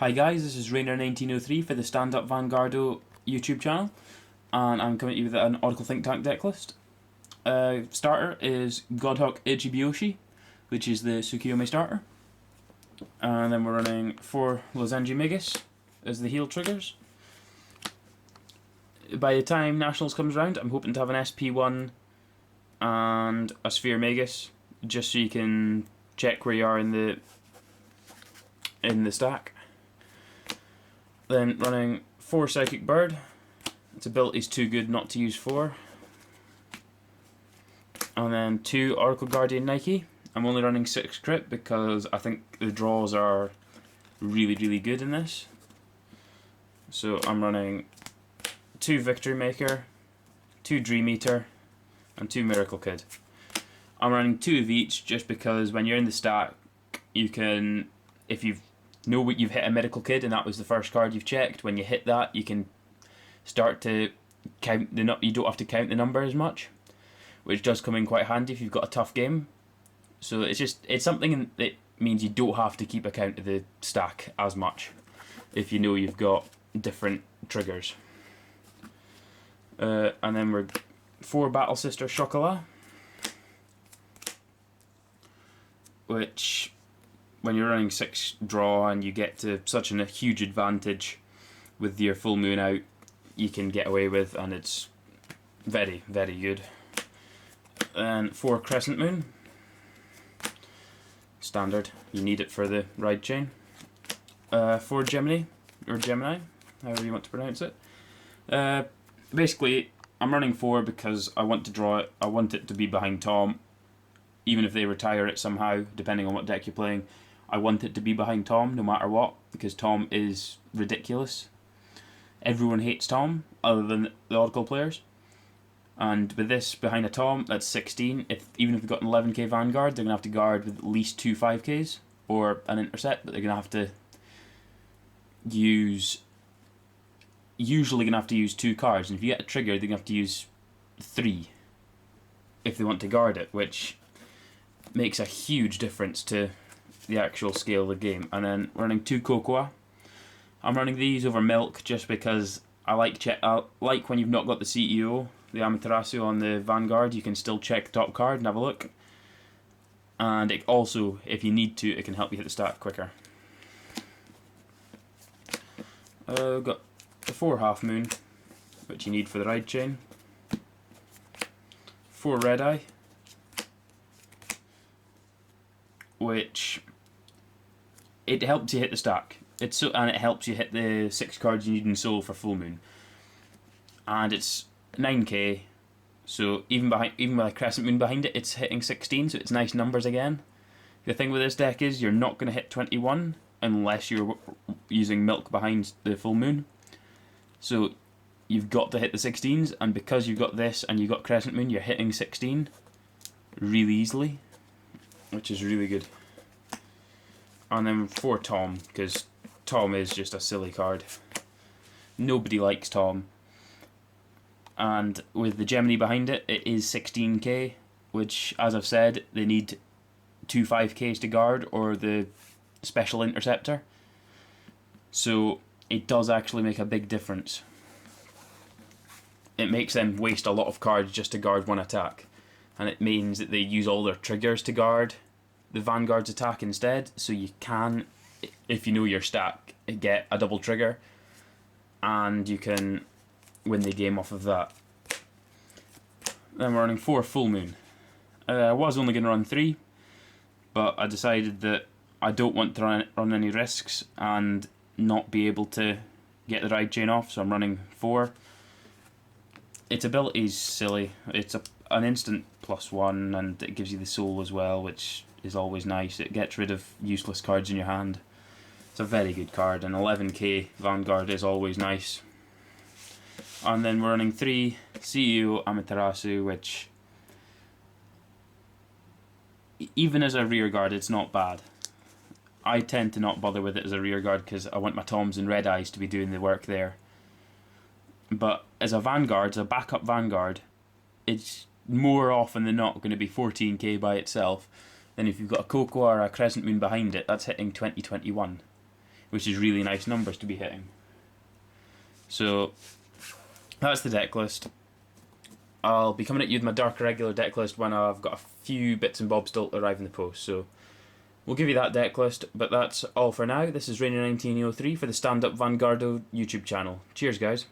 Hi guys, this is Rainer1903 for the Stand Up Vanguardo YouTube channel, and I'm coming to you with an Oracle Think Tank deck list. Starter is Godhawk Ichibiyoshi, which is the Tsukuyomi starter. And then we're running 4 Lozenji Magus as the heal triggers. By the time Nationals comes around, I'm hoping to have an SP1 and a Sphere Magus, just so you can check where you are in the stack. Then running 4 Psychic Bird. Its ability is too good not to use 4. And then 2 Oracle Guardian Nike. I'm only running 6 crit because I think the draws are really good in this. So I'm running 2 Victory Maker, 2 Dream Eater, and 2 Miracle Kid. I'm running 2 of each just because when you're in the stack, you can, if you've you've hit a Miracle Kid and that was the first card you've checked, when you hit that you can start to count you don't have to count the number as much, which does come in quite handy if you've got a tough game. So it's something that means you don't have to keep account of the stack as much if you know you've got different triggers. And then we're 4 Battle Sister Chocolat, which when you're running 6 draw and you get to such a huge advantage with your full moon out, you can get away with, and it's very good. And 4 Crescent Moon, standard, you need it for the ride chain. 4 Gemini, or Gemini, however you want to pronounce it. Basically, I'm running 4 because I want to draw it. I want it to be behind Tom, even if they retire it somehow, depending on what deck you're playing. I want it to be behind Tom no matter what, because Tom is ridiculous. Everyone hates Tom, other than the Oracle players. And with this behind a Tom, that's 16. Even if they've got an 11k Vanguard, they're going to have to guard with at least 2 5ks, or an intercept, but they're going to have to use... Usually going to have to use 2 cards, and if you get a trigger, they're going to have to use 3 if they want to guard it, which makes a huge difference to the actual scale of the game. And then running 2 Cocoa. I'm running these over Milk just because I like when you've not got the CEO, the Amaterasu on the Vanguard, you can still check the top card and have a look. And it also, if you need to, it can help you hit the stack quicker. We've got the 4 Half Moon, which you need for the ride chain. 4 Red Eye, which it helps you hit the stack. And it helps you hit the 6 cards you need in Soul for full moon. And it's 9k, so even with a Crescent Moon behind it, it's hitting 16, so it's nice numbers again. The thing with this deck is you're not going to hit 21 unless you're using Milk behind the full moon. So you've got to hit the 16s, and because you've got this and you've got Crescent Moon, you're hitting 16 really easily, which is really good. And then 4 Tom, because Tom is just a silly card. Nobody likes Tom. And with the Gemini behind it, it is 16k, which, as I've said, they need 2 5ks to guard, or the Special Interceptor. So it does actually make a big difference. It makes them waste a lot of cards just to guard 1 attack. And it means that they use all their triggers to guard the Vanguard's attack instead, so you can, if you know your stack, get a double trigger, and you can win the game off of that. Then we're running 4 Full Moon. I was only going to run 3, but I decided that I don't want to run any risks and not be able to get the ride chain off, so I'm running 4. Its ability is silly. It's an instant +1, and it gives you the soul as well, which is always nice. It gets rid of useless cards in your hand. It's a very good card, and 11k Vanguard is always nice. And then we're running 3 CEO Amaterasu, which, even as a rear guard, it's not bad. I tend to not bother with it as a rear guard because I want my Toms and Red Eyes to be doing the work there. But as a Vanguard, as a backup Vanguard, it's more often than not going to be 14k by itself. Then if you've got a Cocoa or a Crescent Moon behind it, that's hitting 2021. which is really nice numbers to be hitting. So that's the deck list. I'll be coming at you with my dark regular deck list when I've got a few bits and bobs still to arrive in the post. So we'll give you that deck list, but that's all for now. This is Rainier1903 for the Stand Up Vanguard YouTube channel. Cheers, guys.